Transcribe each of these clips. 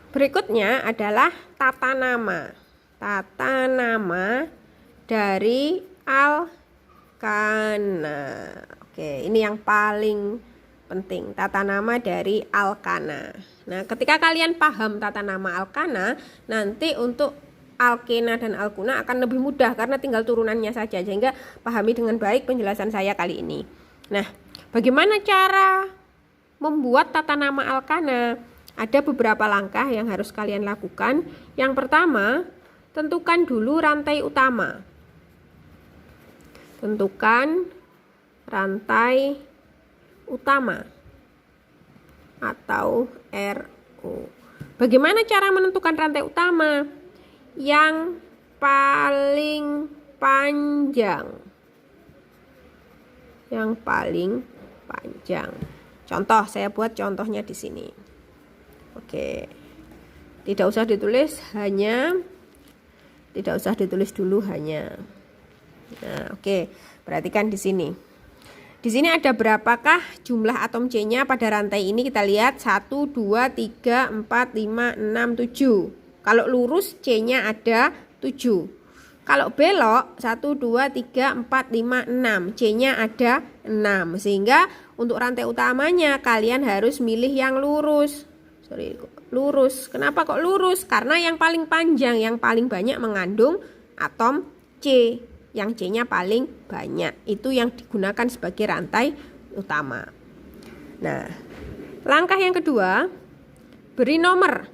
Berikutnya adalah tata nama. Tata nama dari alkana. Oke, ini yang paling penting, tata nama dari alkana. Nah, ketika kalian paham tata nama alkana, nanti untuk alkena dan alkuna akan lebih mudah karena tinggal turunannya saja, sehingga pahami dengan baik penjelasan saya kali ini. Nah, bagaimana cara membuat tata nama alkana? Ada beberapa langkah yang harus kalian lakukan. Yang pertama, tentukan dulu rantai utama. Tentukan rantai utama atau RU. Bagaimana cara menentukan rantai utama? Yang paling panjang. Yang paling panjang. Contoh, saya buat contohnya di sini. Oke. Tidak usah ditulis dulu hanya. Nah, oke. Perhatikan di sini. Di sini ada berapakah jumlah atom C-nya pada rantai ini? Kita lihat 1, 2, 3, 4, 5, 6, 7. Kalau lurus C-nya ada 7. Kalau belok 1, 2, 3, 4, 5, 6. C-nya ada 6. Sehingga untuk rantai utamanya kalian harus milih yang lurus. Lurus. Kenapa kok lurus? Karena yang paling panjang, yang paling banyak mengandung atom C. Yang C-nya paling banyak. Itu yang digunakan sebagai rantai utama. Nah, langkah yang kedua, beri nomor.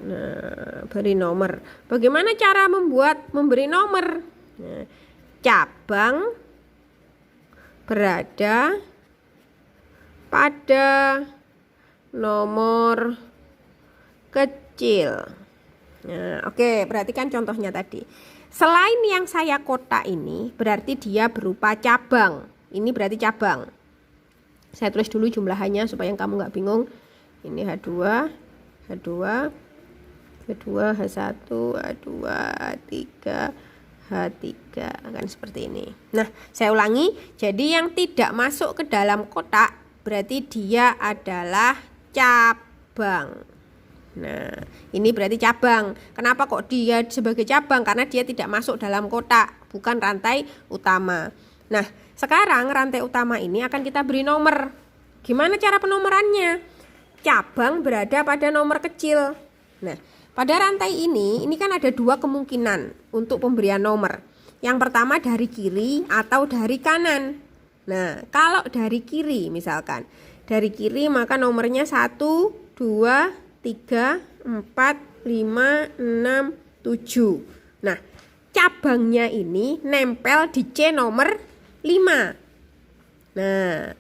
Nah, beri nomor. Bagaimana cara memberi nomor? Nah, cabang berada pada nomor kecil. Nah, oke, perhatikan contohnya tadi. Selain yang saya kotak ini, berarti dia berupa cabang. Ini berarti cabang. Saya tulis dulu jumlahannya supaya kamu nggak bingung. Ini H2, H2, H2, H1, H2, H3, H3. Akan seperti ini. Nah, saya ulangi. Jadi yang tidak masuk ke dalam kotak berarti dia adalah cabang. Nah, ini berarti cabang. Kenapa kok dia sebagai cabang? Karena dia tidak masuk dalam kotak, bukan rantai utama. Nah, sekarang rantai utama ini akan kita beri nomor. Gimana cara penomorannya? Cabang berada pada nomor kecil. Nah, pada rantai ini kan ada dua kemungkinan untuk pemberian nomor. Yang pertama dari kiri atau dari kanan. Nah, kalau dari kiri misalkan, dari kiri maka nomornya 1, 2, 3, 4, 5, 6, 7. Nah, cabangnya ini nempel di C nomor 5. Nah,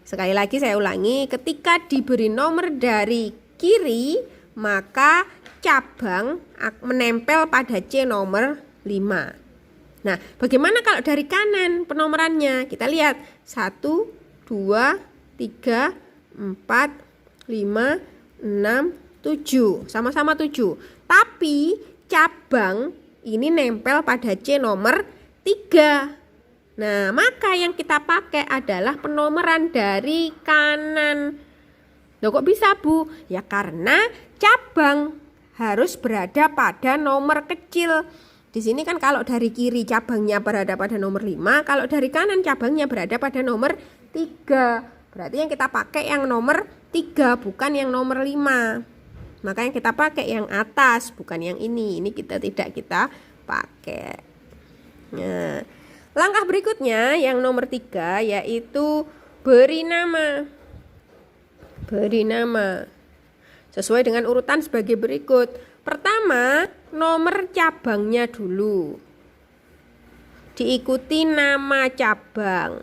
sekali lagi saya ulangi, ketika diberi nomor dari kiri, maka cabang menempel pada C nomor 5. Nah, bagaimana kalau dari kanan penomorannya? Kita lihat 1, 2, 3, 4, 5, 6, 7. Sama-sama 7. Tapi cabang ini nempel pada C nomor 3. Nah, maka yang kita pakai adalah penomoran dari kanan. Loh, kok bisa, Bu? Ya karena cabang harus berada pada nomor kecil. Di sini kan kalau dari kiri cabangnya berada pada nomor 5, kalau dari kanan cabangnya berada pada nomor 3. Berarti yang kita pakai yang nomor 3, bukan yang nomor 5. Maka yang kita pakai yang atas, bukan yang ini. Ini tidak kita pakai. Nah, langkah berikutnya yang nomor 3 yaitu beri nama. Beri nama. Sesuai dengan urutan sebagai berikut. Pertama, nomor cabangnya dulu. Diikuti nama cabang.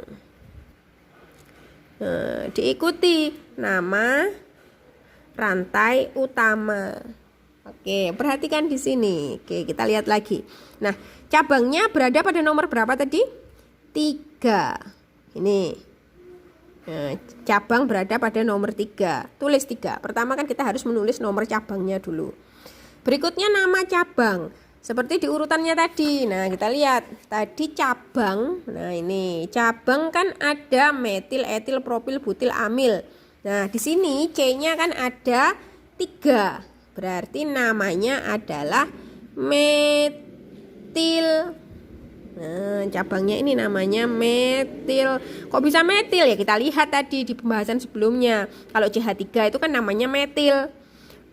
Nah, diikuti nama rantai utama. Oke, perhatikan di sini. Oke, kita lihat lagi. Nah, cabangnya berada pada nomor berapa tadi? 3. Ini. Nah, cabang berada pada nomor 3. Tulis 3. Pertama kan kita harus menulis nomor cabangnya dulu. Berikutnya nama cabang. Seperti di urutannya tadi. Nah, kita lihat. Tadi cabang. Nah, ini. Cabang kan ada metil, etil, propil, butil, amil. Nah, di sini C-nya kan ada 3. Berarti namanya adalah metil. Nah, cabangnya ini namanya metil. Kok bisa metil ya? Kita lihat tadi di pembahasan sebelumnya. Kalau CH3 itu kan namanya metil.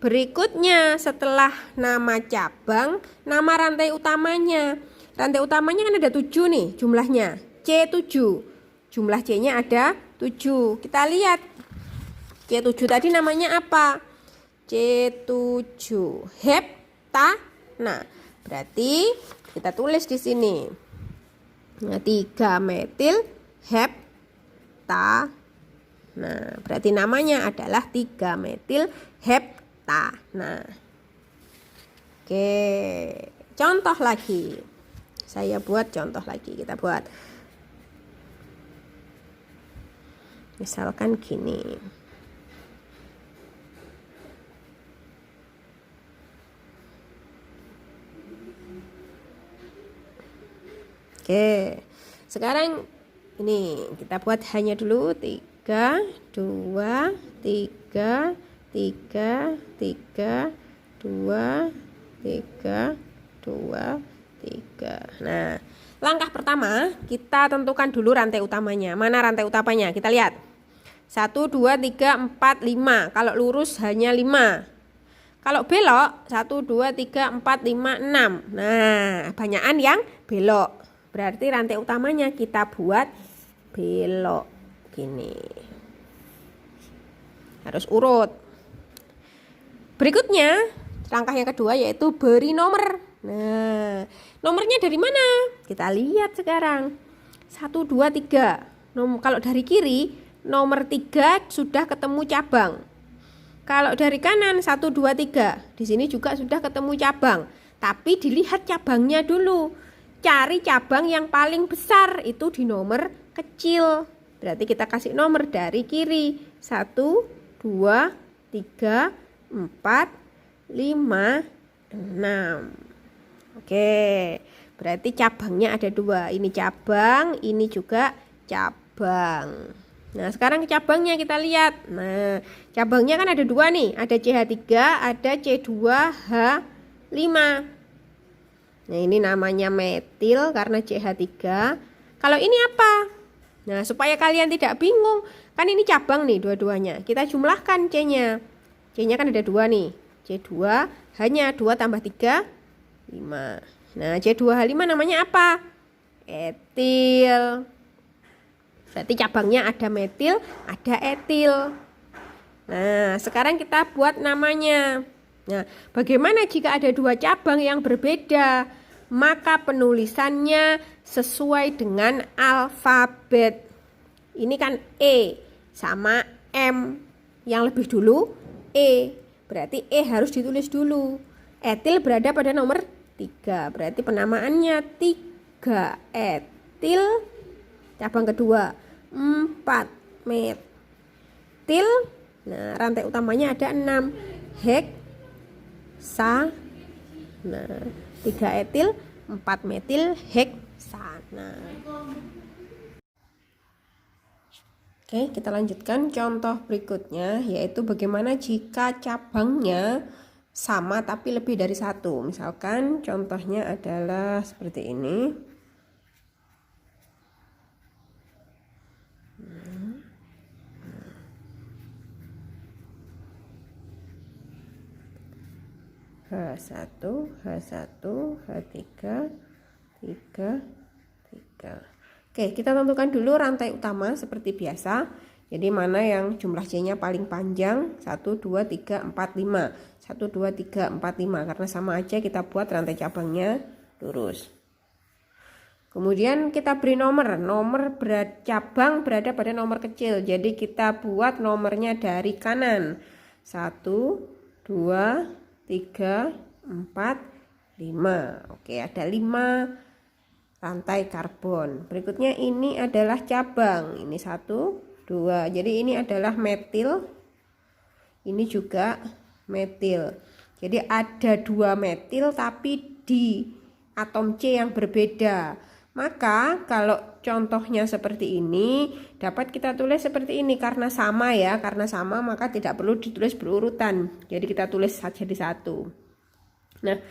Berikutnya setelah nama cabang, nama rantai utamanya. Rantai utamanya kan ada 7 nih jumlahnya. C7. Jumlah C-nya ada 7. Kita lihat. C7 tadi namanya apa? C7 heptana. Berarti kita tulis di sini. Nah, 3 metil heptana. Berarti namanya adalah 3 metil heptana. Oke, contoh lagi. Saya buat contoh lagi. Kita buat. Misalkan gini. Oke, sekarang ini kita buat hanya dulu 3, 2, 3, 3, 3, 2, 3, 2, 3. Nah, langkah pertama kita tentukan dulu rantai utamanya. Mana rantai utamanya? Kita lihat. 1, 2, 3, 4, 5. Kalau lurus hanya 5. Kalau belok 1, 2, 3, 4, 5, 6. Nah, banyakan yang belok. Berarti rantai utamanya kita buat belok gini. Harus urut. Berikutnya, langkah yang kedua yaitu beri nomor. Nah, nomornya dari mana? Kita lihat sekarang. 1, 2, 3. Kalau dari kiri, nomor 3 sudah ketemu cabang. Kalau dari kanan 1, 2, 3. Di sini juga sudah ketemu cabang. Tapi dilihat cabangnya dulu. Cari cabang yang paling besar itu di nomor kecil. Berarti kita kasih nomor dari kiri. 1, 2, 3, 4, 5, 6. Oke, berarti cabangnya ada 2. Ini cabang, ini juga cabang. Nah, sekarang cabangnya kita lihat. Nah, cabangnya kan ada 2 nih. Ada CH3, ada C2H5. Nah, ini namanya metil karena CH3. Kalau ini apa? Nah, supaya kalian tidak bingung, kan ini cabang nih dua-duanya. Kita jumlahkan C-nya. C-nya kan ada 2 nih. C2 hanya 2 tambah 3, 5. Nah, C2H5 namanya apa? Etil. Berarti cabangnya ada metil, ada etil. Nah, sekarang kita buat namanya. Nah, bagaimana jika ada 2 cabang yang berbeda? Maka penulisannya sesuai dengan alfabet. Ini kan E sama M. Yang lebih dulu E. Berarti E harus ditulis dulu. Etil berada pada nomor 3. Berarti penamaannya 3 etil. Cabang kedua 4 metil. Nah, rantai utamanya ada 6 heksana. 3 etil, 4 metil heksana. Oke, kita lanjutkan contoh berikutnya, yaitu bagaimana jika cabangnya sama tapi lebih dari 1. Misalkan contohnya adalah seperti ini. H1, H1, H3, 3, 3. Oke, kita tentukan dulu rantai utama seperti biasa. Jadi mana yang jumlah C-nya paling panjang? 1, 2, 3, 4, 5. 1, 2, 3, 4, 5. Karena sama aja kita buat rantai cabangnya lurus. Kemudian kita beri nomor. Nomor cabang berada pada nomor kecil. Jadi kita buat nomornya dari kanan. 1, 2, 3, 4, 5. Oke, ada 5 rantai karbon. Berikutnya ini adalah cabang. Ini 1, 2. Jadi ini adalah metil. Ini juga metil. Jadi ada 2 metil tapi di atom C yang berbeda. Maka kalau contohnya seperti ini, dapat kita tulis seperti ini karena sama ya, karena sama maka tidak perlu ditulis berurutan. Jadi kita tulis saja di satu. Nah,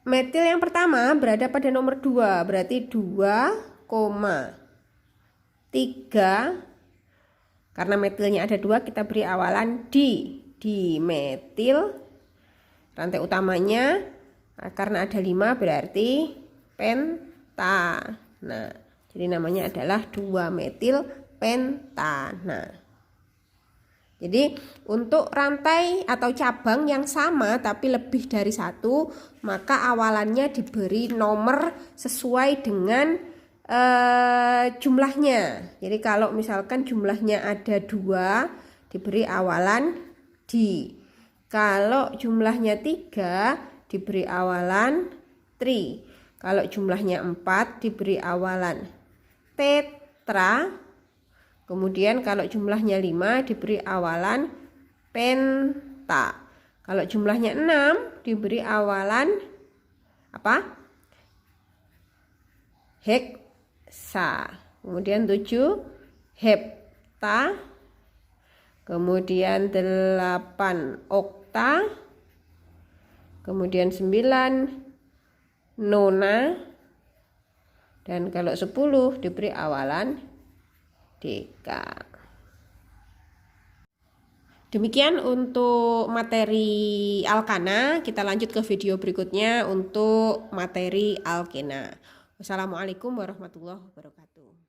metil yang pertama berada pada nomor 2, berarti 2,3. Karena metilnya ada 2, kita beri awalan di metil. Rantai utamanya karena ada 5 berarti penta. Nah, jadi namanya adalah 2 metil pentana. Jadi untuk rantai atau cabang yang sama tapi lebih dari 1, maka awalannya diberi nomor sesuai dengan jumlahnya. Jadi kalau misalkan jumlahnya ada 2, diberi awalan di. Kalau jumlahnya 3, diberi awalan tri. Kalau jumlahnya 4, diberi awalan tetra. Kemudian kalau jumlahnya 5, diberi awalan penta. Kalau jumlahnya 6, diberi awalan apa? Heksa. Kemudian 7 hepta. Kemudian 8 okta. Kemudian 9 nona, dan kalau 10 diberi awalan deka. Demikian untuk materi alkana. Kita lanjut ke video berikutnya untuk materi alkena. Wassalamualaikum warahmatullahi wabarakatuh.